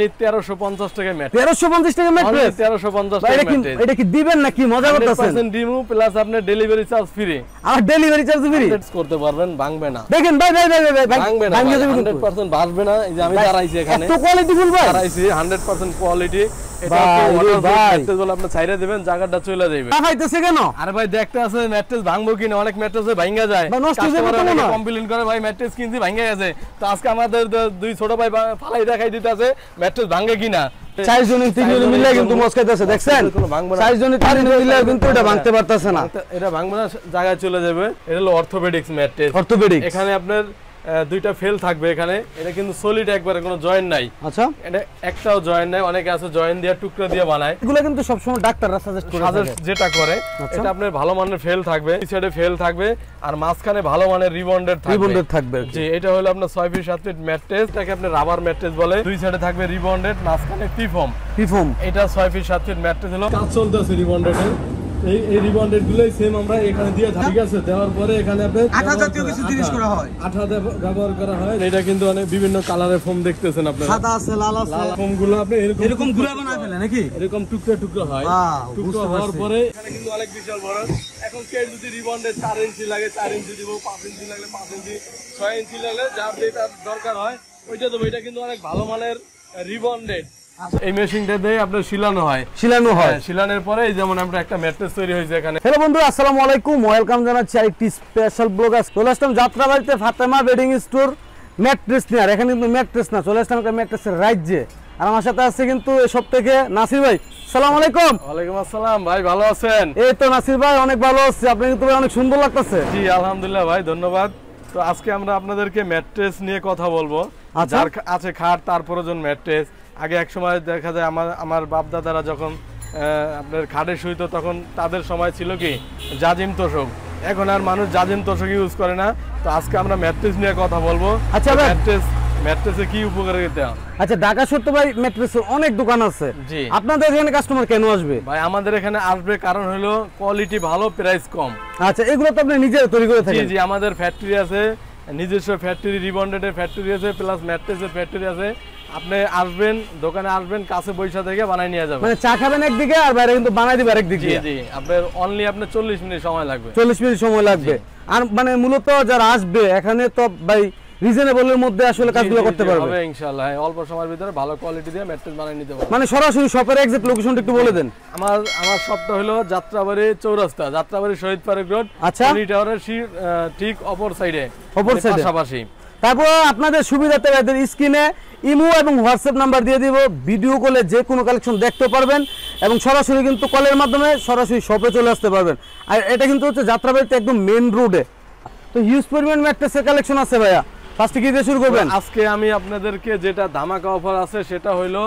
Only 1350 টাকা mat. 1350 টাকা mattress, 1350 টাকা ম্যাট্রেস। এটা কি দিবেন নাকি মজা করতেছেন? 100% ডিমু প্লাস আপনার ডেলিভারি চার্জ ফ্রি। আর ডেলিভারি চার্জ ফ্রি করতে পারবেন, ভাঙবে না। দেখেন ভাই ভাঙবে না, 100% ভাঙবে না। এই যে আমি দাঁড়াইছি এখানে, এত কোয়ালিটি ফুল ভাই দাঁড়াইছি 100% কোয়ালিটি। এটা ম্যাট্রেস বলে আপনি ছাইরা দিবেন, জায়গাটা চলে যাবে। খাইতেছে কেন? আরে ভাই দেখতে আছে ম্যাট্রেস ভাঙবো কিনা, অনেক ম্যাট্রেসে ভাঙা যায়, কমপ্লেইন করে ভাই ম্যাট্রেস কিনছি ভাঙা গেছে। তো আজকে আমাদের দুই ছোট ভাই ফালাই দেখাই দিতেছে ম্যাট্রেস ভাঙে কিনা। চারজনে তিনজনে মিলে কিন্তু মস্কাইতেছে, দেখছেন? চারজনে তিনজনে মিলে কিন্তু এটা ভাঙতে পারতেছে না। এটা ভাঙবে না, জায়গায় চলে যাবে। এটা হলো অর্থোপেডিক্স ম্যাট্রেস। অর্থোপেডিক্স এখানে আপনার দুইটা ফেল থাকবে এখানে। এটা কিন্তু সলিড একবারে, কোনো জয়েন্ট নাই। আচ্ছা, এটা একটাও জয়েন্ট নাই। অনেকে আছে জয়েন্ট দিয়ে টুকরা দিয়ে বানায়। এগুলো কিন্তু সব সময় ডাক্তাররা সাজেস্ট করে থাকে, যেটা করে। এটা আপনার ভালো মানের ফেল থাকবে, এই সাইডে ফেল থাকবে, আর মাঝখানে ভালো মানের রিবন্ডেড থাকবে। জি, এটা হলো আপনার 6 ফিট 7 ফিট ম্যাট্রেস। এটাকে আপনি রাবার ম্যাট্রেস বলে। দুই সাইডে থাকবে রিবন্ডেড, মাঝখানে পিফর্ম। এটা 6 ফিট 7 ফিট ম্যাট্রেস হলো। কাজ চলতেছে রিবন্ডেডের। এই রিবন্ডেড গুলোই সেম আমরা এখানে দিয়ে ঠিক আছে। দেওয়ার পরে এখানে আপনি আঠা জাতীয় কিছু জিনিস করা হয়, আঠা ব্যবহার করা হয়। এটা কিন্তু অনেক বিভিন্ন কালারের ফোম দেখতেছেন আপনারা, সাদা আছে, লাল আছে। ফোম গুলো আপনি এরকম গুলা বানায় ফেলে নাকি? এরকম টুকরা টুকরা হয়। টুকরা হওয়ার পরে এখানে কিন্তু অনেক বিশাল বড়। এখন কে যদি রিবন্ডেড 4 ইঞ্চি লাগে 4 ইঞ্চি দিব, 5 ইঞ্চি লাগলে 5 ইঞ্চি, 6 ইঞ্চি লাগলে যার যেটা দরকার হয় ওইটা দেবো। এটা কিন্তু অনেক ভালো মানের রিবন্ডেড। এই মেশিনটা দিয়ে আপনার শিলানো হয়। শিলানোর পরে এই যেমন আমরা একটা ম্যাট্রেস তৈরি হয়েছে এখানে। হ্যালো বন্ধু, আসসালামু আলাইকুম, ওয়েলকাম জানাচ্ছি আরেকটি স্পেশাল ব্লগ। চলে আসলাম যাত্রাবাড়িতে ফাতেমা বেডিং স্টোর ম্যাট্রেস নিয়ে। আর এখানে কিন্তু ম্যাট্রেস না, চলে আসলাম একটা ম্যাট্রেসের রাজ্যে। আর আমার সাথে আছে কিন্তু এসব থেকে নাসির ভাই। আসসালামু আলাইকুম। ওয়ালাইকুম আসসালাম ভাই, ভালো আছেন? এই তো নাসির ভাই, অনেক ভালো আছি। আপনি কিন্তু অনেক সুন্দর লাগতেছে। জি আলহামদুলিল্লাহ ভাই, ধন্যবাদ। তো আজকে আমরা আপনাদেরকে ম্যাট্রেস নিয়ে কথা বলবো। যার আছে খাট তার প্রয়োজন ম্যাট্রেস। আগে এক সময় দেখা যায় আমার বাপ দাদারা যখন আপনার খাটে শুইতো তখন তাদের সময় ছিল কি জাজিম তোষক। এখন আর মানুষ জাজিম তোষক ইউজ করে না। তো আজকে আমরা ম্যাট্রেস নিয়ে কথা বলবো। আচ্ছা, ম্যাট্রেসে কি উপকারিতা? আচ্ছা, ঢাকা সত্য ভাই ম্যাট্রেসের অনেক দোকান আছে। জি, আপনাদের এখানে কাস্টমার কেন আসবে? ভাই আমাদের এখানে আসবে কারণ হলো কোয়ালিটি ভালো, প্রাইস কম। আচ্ছা, এগুলো তো আপনি নিজে তৈরি করে থাকেন? জি, আমাদের ফ্যাক্টরি আছে, নিজস্ব ফ্যাক্টরি, রিবন্ডেডের ফ্যাক্টরি আছে, প্লাস ম্যাট্রেসের ফ্যাক্টরি আছে। আপনি আসবেন, দোকানে আসবেন, কাছে পয়সা থেকে বানাই নিয়ে যাবেন। মানে চা খাবেন একদিকে আর বাইরে কিন্তু বানাই দিবেন আরেকদিকে। জি জি, আপনার অনলি আপনার 40 মিনিট সময় লাগবে। 40 মিনিট সময় লাগবে। আর মানে মূলত যারা আসবে এখানে তো ভাই রিজনেবলের মধ্যে আসলে কাজগুলো করতে পারবে হবে ইনশাআল্লাহ। অল্প সময়ের ভিতরে ভালো কোয়ালিটি দিয়ে ম্যাট্রেস বানাই নিতে পারবে। মানে সরাসরি শপের এক্সাক্ট লোকেশনটা একটু বলে দেন। আমার শপটা হলো যাত্রাবাড়ি চৌরাস্তা, যাত্রাবাড়ি শহীদ ফারুক রোড। আচ্ছা, টাওয়ারের ঠিক অপর সাইডে, পাশাপাশি। তারপর আপনাদের সুবিধাতে এদের স্ক্রিনে ইমো এবং হোয়াটসঅ্যাপ নাম্বার দিয়ে দিব। ভিডিও কলে যে কোনো কালেকশন দেখতে পারবেন এবং সরাসরি কিন্তু কলের মাধ্যমে সরাসরি শপে চলে আসতে পারবেন। আর এটা কিন্তু হচ্ছে যাত্রাবাড়িতে একদম মেন রোডে। তো হিউজ পরিমাণ ম্যাট্রেসের কালেকশন আছে ভাইয়া। ফার্স্টে কি দিয়ে শুরু করবেন? আজকে আমি আপনাদেরকে যেটা ধামাকা অফার আছে সেটা হলো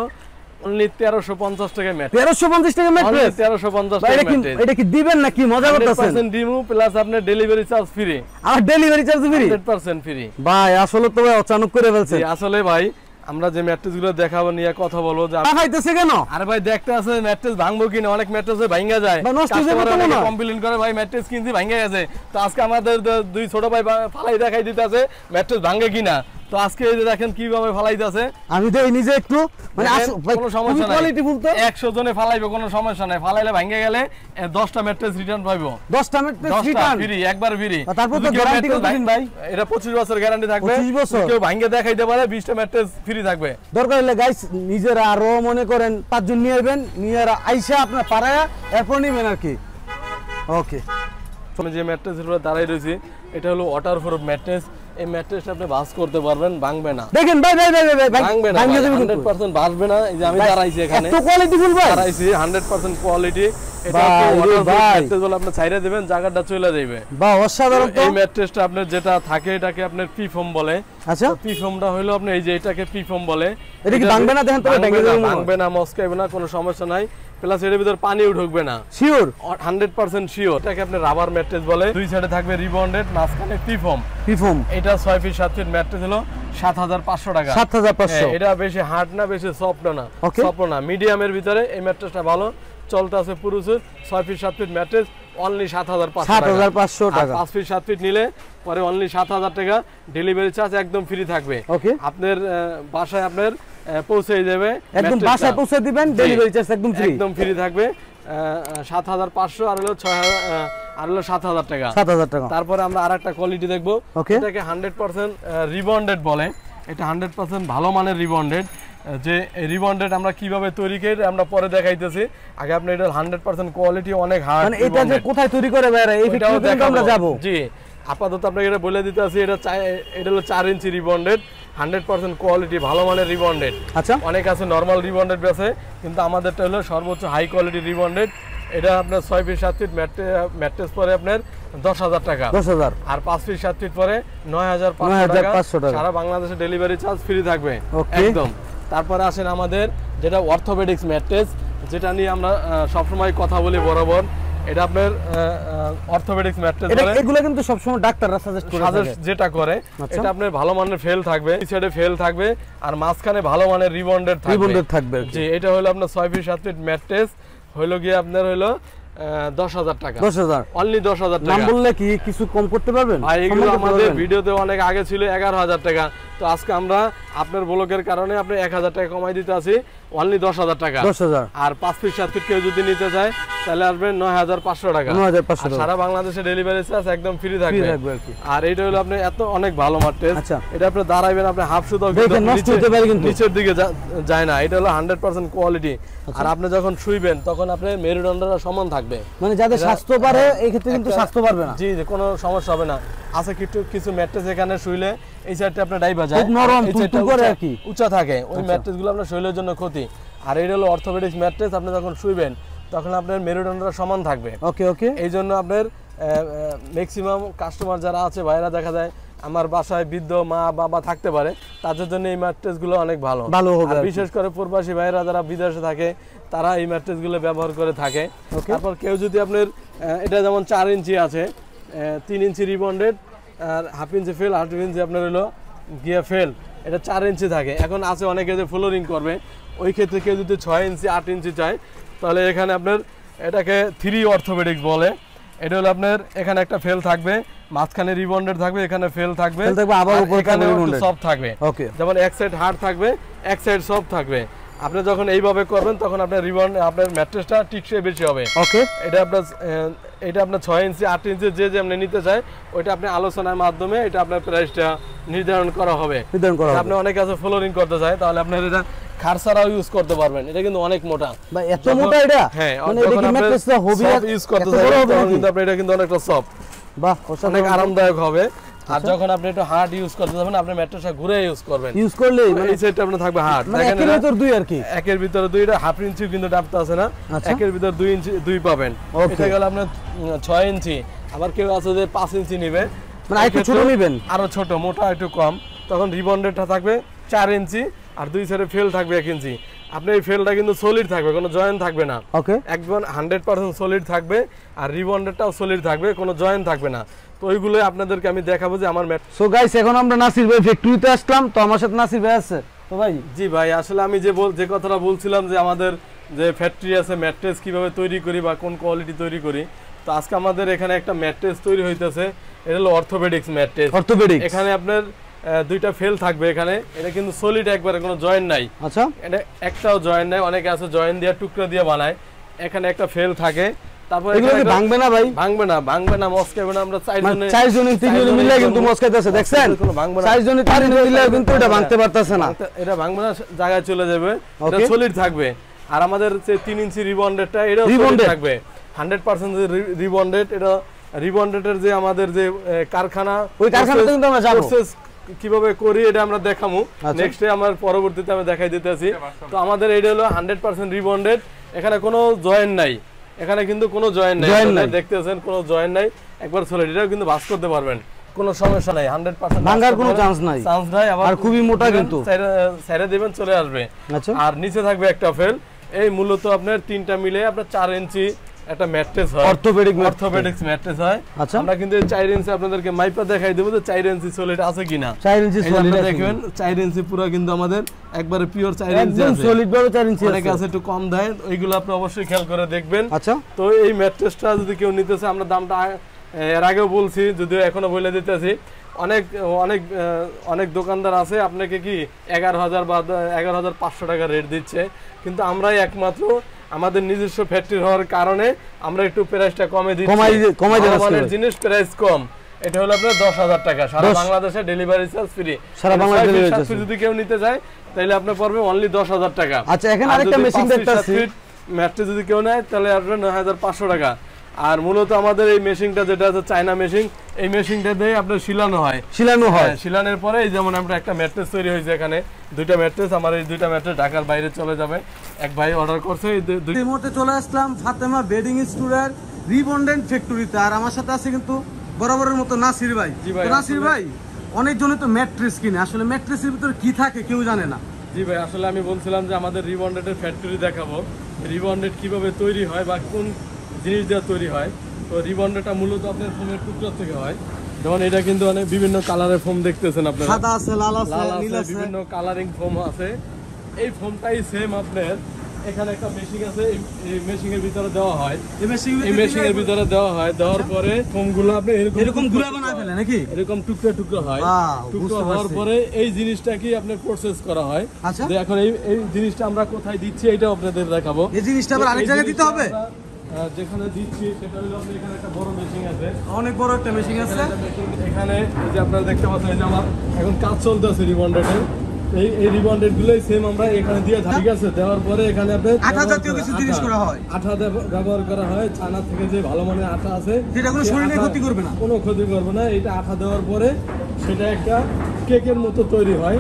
অনলি 1350 টাকা ম্যাট্রেস। 1350 টাকা ম্যাট্রেস, 1350 টাকা ম্যাট্রেস। এটা কি দিবেন নাকি মজা করতেছেন? 100% ডিমু প্লাস আপনার ডেলিভারি চার্জ ফ্রি। আর ডেলিভারি চার্জ ফ্রি 100% ফ্রি। ভাই আসলে তো ভাই অচানক করে ফেলছেন। আসলে ভাই আমরা যে ম্যাট্রেস গুলো দেখাবো নিয়ে কথা বলবো যে খাইতেছে কেন? আরে ভাই দেখতে আছে ম্যাট্রেস ভাঙবো কিনা, অনেক ম্যাট্রেসে ভাঙা যায়, কমপ্লেইন করে ভাই ম্যাট্রেস কিনছি ভাঙা গেছে। তো আজকে আমাদের দুই ছোট ভাই ফালাই দেখাই দিতেছে ম্যাট্রেস ভাঙে কিনা। তো আজকে এই যে দেখেন কিভাবে ফালাইতেছে। আমি তো নিজে একটু মানে কোনো সমস্যা নাই, 100 জনে ফালাইবে, কোনো সমস্যা নাই। ফালাইলে ভাঙে গেলে 10টা ম্যাট্রেস রিটার্ন পাইবো। 10টা ম্যাট্রেস রিটার্ন ফ্রি, একবার ফ্রি। তারপর তো গ্যারান্টি কতদিন ভাই? এটা 25 বছর গ্যারান্টি থাকবে। 25 বছর কেউ ভাঙে দেখাইতে পারে, 20টা ম্যাট্রেস ফ্রি থাকবে। দরকার হলে গাইস নিজেরা আরো মনে করেন 5 জন নিয়ে আসবেন, নিয়ে আইসা আপনার পাড়ায়া এরপর নিবেন আর কি। ওকে, আমি যে ম্যাট্রেসের উপরে দাঁড়াই রয়েছি এটা হলো ওয়াটারপ্রুফ ম্যাট্রেস। এই ম্যাট্রেসটা আপনি ভাঁজ করতে পারবেন, ভাঙবে না। দেখেন ভাই ভাঙবে না, 100% ভাঙবে না। এই যে আমি দাঁড়াইছি এখানে, এত কোয়ালিটি ফুল ভাই দাঁড়াইছি 100% কোয়ালিটি। এটা ওয়াটারপ্রুফ ম্যাট্রেস বলে আপনি ছাইরা দিবেন, জায়গাটা চলে যাবে। বাহ, অসাধারণ। এই ম্যাট্রেসটা আপনার যেটা থাকে এটাকে আপনার পি ফোম বলে। আচ্ছা, পি ফোমটা হলো আপনি এই যে এটাকে পি ফোম বলে। এটা কি ভাঙবে না? দেখেন তো ভাঙবে না, মস্কাইবে না, কোনো সমস্যা নাই। প্লাস এর ভিতর পানিও ঢুকবে না। Sure, 100% sure. এটাকে আপনি রাবার ম্যাট্রেস বলে। দুই সাইডে থাকবে রিবন্ডেড, মাঝখানে পি ফোম। এটা 6 ফিট 7 ফিট ম্যাট্রেস হলো 7500 টাকা। 7500। এটা বেশি হার্ড না, বেশি সফট না, সফট না, মিডিয়ামের ভিতরে এই ম্যাট্রেসটা ভালো চলতে আছে। পুরুষের 6 ফিট 7 ফিট ম্যাট্রেস অনলি 7500 টাকা। 5 ফিট 7 ফিট নিলে পরে অনলি 7000 টাকা। ডেলিভারি চার্জ একদম ফ্রি থাকবে। ওকে, আপনার বাসায় আপনার পৌঁছে যাবে, একদম বাসায় পৌঁছে দিবেন, ডেলিভারি চার্জ একদম ফ্রি থাকবে। 7500 আর হলো 6000 আর হলো 7000 টাকা। তারপরে আমরা আরেকটা কোয়ালিটি দেখবো, এটাকে 100% রিবন্ডেড বলে। এটা 100% ভালো মানের রিবন্ডেড। যে রিবন্ডেড আমরা কিভাবে তৈরি করি আমরা পরে দেখাইতেছি, আগে আপনি এটা 100% কোয়ালিটি অনেক হার্ড। মানে এটা যে কোথায় তৈরি করে ভাইরা এই ফ্যাক্টরিতে আমরা যাব। জি, আপাতত আপনাকে এটা বলে দিতে আছি, এটা হলো 4 ইঞ্চি রিবন্ডেড, 100% কোয়ালিটি ভালো মানের রিবন্ডেড। আচ্ছা, অনেক আছে নরমাল রিবন্ডেড বেছে, কিন্তু আমাদেরটা হলো সর্বোচ্চ হাই কোয়ালিটি রিবন্ডেড। এটা আপনার 6 ফিট 7 ফিট ম্যাট্রেস পরে আপনার 10,000 টাকা, 10,000। আর 5 ফিট 7 ফিট পরে 9,500 টাকা। সারা বাংলাদেশে ডেলিভারি চার্জ ফ্রি থাকবে একদম। তারপরে আসেন আমাদের যেটা অর্থোপেডিক্স ম্যাট্রেস, যেটা নিয়ে আমরা সবসময় কথা বলি বরাবর। এটা আপনার অর্থোপেডিক্স ম্যাট্রেস বলে। এগুলো কিন্তু সব সময় ডাক্তাররা সাজেস্ট করে থাকে, যেটা করে। এটা আপনার ভালো মানের ফেল থাকবে, এই সাইডে ফেল থাকবে, আর মাঝখানে ভালো মানের রিবন্ডেড থাকবে। জি, এটা হলো আপনার 6 ফিট 7 ফিট ম্যাট্রেস, হলো গিয়ে আপনার হলো 10,000 টাকা। 10,000 অনলি 10,000 টাকা। নাম বললে কি কিছু কম করতে পারবেন? ভাই এগুলো আমাদের ভিডিওতে অনেক আগে ছিল 11,000 টাকা, তো আজকে আমরা আপনার ব্লগের কারণে আপনি 1,000 টাকা কমাই দিতে আছি, অনলি 10,000 টাকা। 10,000। আর 5 ফিট 7 ফিট কেউ যদি নিতে চায় তাহলে আসবে 9,500 টাকা। 9,500 টাকা। সারা বাংলাদেশে ডেলিভারি চার্জ একদম ফ্রি থাকবে। আর এইটা হলো আপনি এত অনেক ভালো মাট্রেস। এটা আপনি দাঁড়াইবেন, আপনি হাফ সুতো নিচের দিকে যায় না। এটা হলো 100% কোয়ালিটি। আর আপনি যখন শুইবেন তখন আপনার মেরুদণ্ডটা সমান থাকবে, মানে যাদের স্বাস্থ্য পারে এই ক্ষেত্রে কিন্তু স্বাস্থ্য পারবে না। জি, কোনো সমস্যা হবে না। আছে কিছু ম্যাট্রেস এখানে শুইলে এই সাইডটা আপনার ডাইবা যায়, নরম তুলতুল করে আর কি উঁচা থাকে, ওই ম্যাট্রেসগুলো আপনার শরীরের জন্য ক্ষতি। আর এটা হলো অর্থোপেডিক্স ম্যাট্রেস, আপনি যখন শুইবেন তখন আপনার মেরুদণ্ডটা সমান থাকবে। ওকে। এই জন্য আপনার ম্যাক্সিমাম কাস্টমার যারা আছে ভাইরা দেখা যায় আমার বাসায় বৃদ্ধ মা বাবা থাকতে পারে, তাদের জন্য এই ম্যাট্রেসগুলো অনেক ভালো হবে। বিশেষ করে প্রবাসী ভাইরা যারা বিদেশে থাকে তারা এই ম্যাট্রেসগুলো ব্যবহার করে থাকে। তারপর কেউ যদি আপনার এটা যেমন 4 ইঞ্চি আছে, 3 ইঞ্চি রিবন্ডেড, আর হাফ ইঞ্চি ফেল, হাফ ইঞ্চি আপনার হলো গিয়া ফেল, এটা 4 ইঞ্চি থাকে। এখন আছে অনেকে যে ফ্লোরিং করবে, ওই ক্ষেত্রে কেউ যদি 6 ইঞ্চি 8 ইঞ্চি চায় তাহলে এখানে আপনার এটাকে 3 অর্থোপেডিক্স বলে। এটা হলো আপনার এখানে একটা ফেল থাকবে, মাঝখানে রিবন্ডেড থাকবে, এখানে ফেল থাকবে, আবার এখানে সফট থাকবে। যেমন এক সাইড হার্ড থাকবে, এক সাইড সফট থাকবে। আপনি যখন এইভাবে করবেন তখন আপনার আপনার ম্যাট্রেসটা টিকসই বেশি হবে। এটা আপনার 6 ইঞ্চি 8 ইঞ্চি যে আপনি নিতে চায় ওইটা আপনি আলোচনার মাধ্যমে এটা আপনার প্রাইসটা নির্ধারণ করা হবে। আপনি অনেক কাছে ফ্লোরিং করতে চায় তাহলে আপনার এটা খারসারাও ইউজ করতে পারবেন। এটা কিন্তু অনেক মোটা। ভাই এত মোটা এটা? হ্যাঁ, যখন আপনি ইউজ করতে চান তখন কিন্তু আপনি এটা কিন্তু অনেকটা সফট, বাহ, অনেক আরামদায়ক হবে। আর যখন আপনি একটু হার্ড ইউজ করতে যাবেন আপনি ম্যাট্রেসটা ঘুরে ইউজ করবেন। ইউজ করলে এই সাইডটা আপনার থাকবে হার্ড, দেখেন একের ভিতর 2 আর কি, একের ভিতরে 2, এটা হাফ ইঞ্চি কিন্তু ডাবটা আছে না, একের ভিতর 2 ইঞ্চি 2 পাবেন। এটা গেল আপনার 6 ইঞ্চি। আবার কেউ আছে যে 5 ইঞ্চি নেবে, মানে একটু ছোট নেবেন, আরো ছোট মোটা একটু কম, তখন রিবন্ডেডটা থাকবে 4 ইঞ্চি আর 2 সাইডে ফেল থাকবে 1 ইঞ্চি। আপনি এই ফেলটা কিন্তু সলিড থাকবে, কোনো জয়েন্ট থাকবে না। একদম 100% সলিড থাকবে, আর রিবন্ডেডটাও সলিড থাকবে, কোনো জয়েন্ট থাকবে না। তো ওইগুলো আপনাদেরকে আমি দেখাবো যে আমার সো গাইস এখন আমরা নাসির ভাই ফ্যাক্টরিতে আসলাম, তো আমার সাথে নাসির ভাই আছে। তো ভাই জি ভাই, আসলে আমি যে কথাটা বলছিলাম যে আমাদের যে ফ্যাক্টরি আছে ম্যাট্রেস কিভাবে তৈরি করি বা কোন কোয়ালিটি তৈরি করি, তো আজকে আমাদের এখানে একটা ম্যাট্রেস তৈরি হইতেছে। এটা হলো অর্থোপেডিক্স ম্যাট্রেস। এখানে আপনার 2টা ফেল থাকবে। এখানে এটা কিন্তু সলিড একবারে, কোনো জয়েন্ট নাই। আচ্ছা, এটা একটাও জয়েন্ট নাই, অনেকে আছে জয়েন্ট দিয়ে টুকরা দিয়ে বানায়। এখানে একটা ফেল থাকে। তারপর এগুলো কি ভাঙবে না ভাই? ভাঙবে না, মস্কাবে না। আমরা 4 জন 3 জন মিলে কিন্তু মস্কাইতেছে, দেখছেন? 4 জন 3 জন মিলে কিন্তু এটা ভাঙতে পারতেছে না। এটা ভাঙবে না, জায়গায় চলে যাবে। এটা সলিড থাকবে। আর আমাদের যে 3 ইঞ্চি রিবন্ডেডটা এটাও সলিড থাকবে, 100% রিবন্ডেড। এটা রিবন্ডেডের যে আমাদের যে কারখানা, ওই কারখানাতে কিন্তু আমরা যাব, কিভাবে করি এটা আমরা দেখাবো নেক্সটে, আমার পরবর্তীতে আমি দেখাই দিতেছি। তো আমাদের এটা হলো 100% রিবন্ডেড, এখানে কোনো জয়েন্ট নাই, এখানে কিন্তু কোনো জয়েন্ট নাই, দেখতেছেন কোনো জয়েন্ট নাই, একবার সলিড। এটাও কিন্তু ভাঁজ করতে পারবেন, কোনো সমস্যা নাই, 100% ভাঙার কোনো চান্স নাই। আর খুবই মোটা, কিন্তু সাইডে দিবেন চলে আসবে। আর নিচে থাকবে একটা ফেল। এই মূলত আপনার 3টা মিলে আপনার 4 ইঞ্চি একটা ম্যাট্রেস হয়, অর্থোপেডিক্স ম্যাট্রেস হয়। আমরা কিন্তু 4 ইঞ্চি আপনাদেরকে মাইপা দেখাই দেব যে 4 ইঞ্চি সলিড আছে কিনা। 4 ইঞ্চি সলিড দেখবেন, 4 ইঞ্চি পুরো কিন্তু আমাদের একবারে পিওর 4 ইঞ্চি আছে, একদম সলিড বড় 4 ইঞ্চি আছে। অনেক আছে একটু কম দেয়, ওইগুলো আপনি অবশ্যই খেয়াল করে দেখবেন। আচ্ছা, তো এই ম্যাট্রেসটা যদি কেউ নিতেছে, আমরা দামটা এর আগেও বলছি, যদিও এখনো বলে দিতেছি, অনেক অনেক অনেক দোকানদার আছে আপনাকে কি 11,000 বা 11,500 টাকা রেট দিচ্ছে, কিন্তু আমরাই একমাত্র আমাদের নিজস্ব ফ্যাক্টরি হওয়ার কারণে আমরা একটু প্রাইসটা কমে দিচ্ছি, আমাদের জিনিস প্রাইস কম। এটা হলো আপনার 10,000 টাকা, সারা বাংলাদেশে ডেলিভারি চার্জ ফ্রি। সারা বাংলাদেশে ডেলিভারি চার্জ যদি কেউ নিতে চায় তাহলে আপনার পড়বে অনলি 10,000 টাকা। আচ্ছা, এখানে আরেকটা মেশিন দেখতেছি, ম্যাট্রেস যদি কেউ নেয় তাহলে আসবে 9,500 টাকা। আর মূলত আমাদের এই মেশিনটা যেটা আছে চায়না মেশিন, এই মেশিনটা দিয়ে আপনার শিলানো হয়। শিলানোর পরে এই যেমন আমরা একটা ম্যাট্রেস তৈরি হয়েছে, এখানে দুইটা ম্যাট্রেস, আমার এই দুইটা ম্যাট্রেস ঢাকার বাইরে চলে যাবে। এক ভাই অর্ডার করছে। এই মুহূর্তে চলে আসলাম ফাতেমা বেডিং স্টোরের রিবন্ডেন্ট ফ্যাক্টরিতে, আর আমার সাথে আছে কিন্তু বরাবরের মতো নাসির ভাই। নাসির ভাই, অনেকজনই তো ম্যাট্রেস কিনে, আসলে ম্যাট্রেসের ভিতরে কি থাকে কেউ জানে না। জি ভাই, আসলে আমি বলছিলাম যে আমাদের রিবন্ডেডের ফ্যাক্টরি দেখাবো, রিবন্ডেড কিভাবে তৈরি হয় বা কোন জিনিস দিয়ে তৈরি হয়। তো রিবন্ডেডটা মূলত আপনার ফোমের টুকরো থেকে হয়। যেমন এটা কিন্তু অনেক বিভিন্ন কালারের ফোম দেখতেছেন আপনারা, সাদা আছে, লাল আছে, নীল আছে, বিভিন্ন কালারিং ফোম আছে। এই ফোমটাই সেম আপনার এখানে একটা মেশিন আছে, এই মেশিনের ভিতরে দেওয়া হয়, এই মেশিনের ভিতরে দেওয়া হয়। দেওয়ার পরে ফোমগুলো আপনি এরকম গুলা বানায় ফেলে নাকি, এরকম টুকরো টুকরো হয়। টুকরো হওয়ার পরে এই জিনিসটা কি আপনার প্রসেস করা হয়। যে এখন এই জিনিসটা আমরা কোথায় দিচ্ছি এটাও আপনাদের দেখাবো। এই জিনিসটা আবার আরেক জায়গায় দিতে হবে, যেখানে দিচ্ছি সেটা হলো আপনার এখানে একটা বড় মেশিন আছে, অনেক বড় একটা মেশিন আছে এখানে। এই যে আপনারা দেখতে পাচ্ছেন, এই যে আমার এখন কাজ চলতেছে রিবন্ডেডের, এই রিবন্ডেড গুলোই সেম আমরা এখানে দিয়ে থাকি। ঠিক আছে, দেওয়ার পরে এখানে আপনার আঠা জাতীয় কিছু জিনিস করা হয়, আঠা ব্যবহার করা হয়। চায়না থেকে যে ভালো মানের আঠা আছে, যেটা কোনো শরীরে ক্ষতি করবে না, কোনো ক্ষতি করবে না। এটা আঠা দেওয়ার পরে সেটা একটা কেকের মতো তৈরি হয়।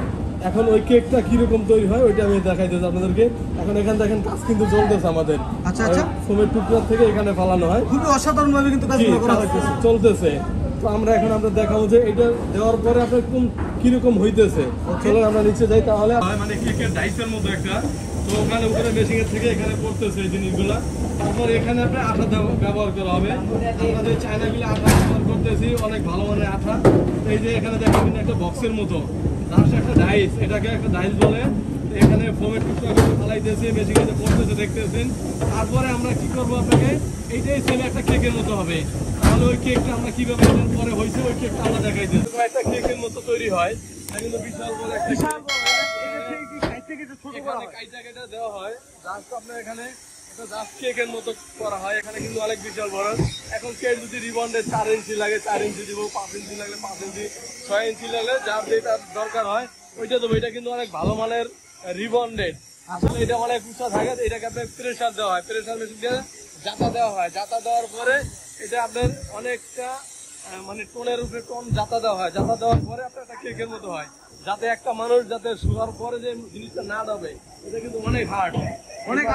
এখন ওই কেকটা কিরকম তৈরি হয় ওইটা আমি দেখাই দিচ্ছি আপনাদেরকে। এখন এখানে দেখেন কাজ কিন্তু চলতেছে আমাদের। আচ্ছা আচ্ছা, ফোমের টুকরো থেকে এখানে ফালানো হয়, খুবই অসাধারণ ভাবে কিন্তু কাজগুলো করা হচ্ছে, চলতেছে। তো আমরা এখন আমরা দেখাবো যে এটা দেওয়ার পরে আপনার কোন কিরকম হইতেছে। চলো আমরা নিচে যাই তাহলে। মানে কেকের ডাইসের মতো একটা, তো ওখানে উপরে মেশিনের থেকে এখানে পড়তেছে এই জিনিসগুলা। তারপর এখানে আপনার আঠা ব্যবহার করা হবে। আমাদের চায়নাগুলো আঠা ব্যবহার করতেছি, অনেক ভালো মানের আঠা। এই যে এখানে দেখেন একটা বক্সের মতো, একটা ডাইস, এটাকে একটা ডাইস বলে। এখানে ফোমের টুকরো ফালাইতেছে, মেশিনে পড়তেছে দেখতেছেন। তারপরে আমরা কি করবো, আপনাকে এইটাই সেম একটা কেকের মতো হবে। তাহলে ওই কেকটা আমরা কিভাবে পরে হয়েছে ওই কেকটা আমরা দেখাইতেছি। একটা কেকের মতো তৈরি হয়, কিন্তু বিশাল বড় একটা কাইটা দেওয়া হয়। জাস্ট আপনার এখানে জাস্ট কেকের মতো করা হয়, এখানে কিন্তু অনেক বিশাল বড়। এখন কেক যদি রিবন্ডে 4 ইঞ্চি লাগে 4 ইঞ্চি দিব, 5 ইঞ্চি লাগলে 5 ইঞ্চি, 6 ইঞ্চি লাগলে যার যেটা দরকার হয় ওইটা দেবো। এটা কিন্তু অনেক ভালো মানের রিবন্ডেড। আসলে এটা অনেক উঁচা থাকে, এটাকে আপনার প্রেসার দেওয়া হয়, প্রেসার মেশিন দিয়ে জাতা দেওয়া হয়। জাতা দেওয়ার পরে এটা আপনার অনেকটা মানে টোনের উপরে টোন জাতা দেওয়া হয়। জাতা দেওয়ার পরে আপনার একটা কেকের মতো হয়, যাতে একটা মানুষ যাতে শোয়ার পরে যে জিনিসটা না দাবে। এটা কিন্তু অনেক হার্ড, অনেক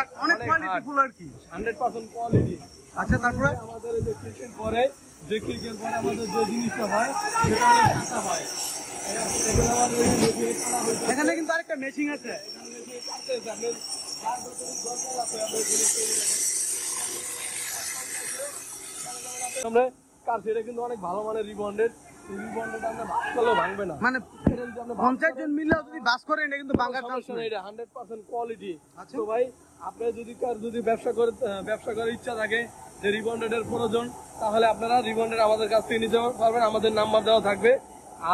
কোয়ালিটিফুল আর কি, 100% কোয়ালিটি। আচ্ছা, তারপরে আমাদের এই যে কেকের পরে আমাদের যে জিনিসটা হয় সেটা অনেক কাঁচা হয়। এখানে কিন্তু আরেকটা মেশিন আছে, সেটা কিন্তু অনেক ভালো মানের রিবন্ডেড। ভাঙবে না, মানে 50 জন মিলেও যদি বাস করেন এটা কিন্তু ভাঙার চান্স নেই, এটা 100% কোয়ালিটি। তো ভাই আপনি যদি ব্যবসা করার ইচ্ছা থাকে যে রিবন্ডেডের প্রয়োজন, তাহলে আপনারা রিবন্ডেড আমাদের কাছ থেকে নিতে পারবেন, আমাদের নাম্বার দেওয়া থাকবে।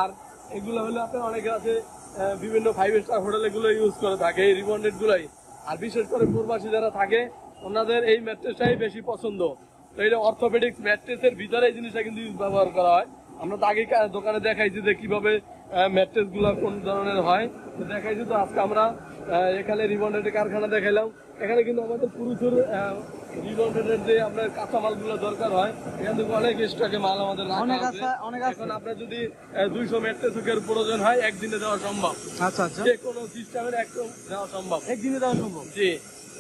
আর এগুলো হলে আপনার অনেকে আছে বিভিন্ন 5 স্টার হোটেল এগুলো ইউজ করে থাকে এই রিবন্ডেড গুলাই। আর বিশেষ করে প্রবাসী যারা থাকে ওনাদের এই ম্যাট্রেসটাই বেশি পছন্দ। তো এটা অর্থোপেডিক্স ম্যাট্রেসের ভিতরে এই জিনিসটা কিন্তু ব্যবহার করা হয়। আমরা তো আগে দোকানে দেখাইছি যে কিভাবে ম্যাট্রেস গুলা কোন ধরনের হয়, তো দেখাইছি। তো আজকে আমরা এখানে রিবন্ডেড কারখানা দেখাইলাম। এখানে কিন্তু আমাদের পুরুষের রিবন্ডেডের যে আপনার কাঁচামাল গুলো দরকার হয়, এখান থেকে অনেক স্টকে মাল আমাদের এখন আপনার যদি 200 ম্যাট্রেসের প্রয়োজন হয় একদিনে দেওয়া সম্ভব। আচ্ছা আচ্ছা, যে কোনো সিস্টেমের একদম দেওয়া সম্ভব, একদিনে দেওয়া সম্ভব। জি।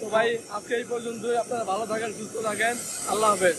তো ভাই আজকে এই পর্যন্তই। আপনারা ভালো থাকেন, সুস্থ থাকেন, আল্লাহ হাফেজ।